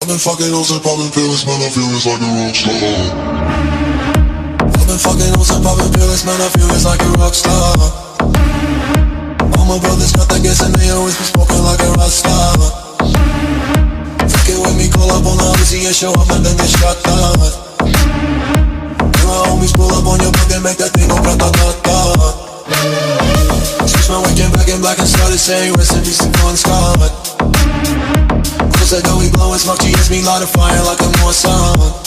I've been fucking hoes and popping pills, man, I feel it's like a rock star. I've been fucking hoes and popping pills, man, I feel it's like a rock star. All my brothers got that gas and they always be smoking like a rock star. Fuck it with me, call up on the Uzi and show up and then get shot down. And my homies pull up on your block and make that thing go grata-ta-ta. Switch my weekend back in black and started saying rest in peace to Bon Scott. Cause I know we blowin' smoke, GS me light a fire like a Mossad.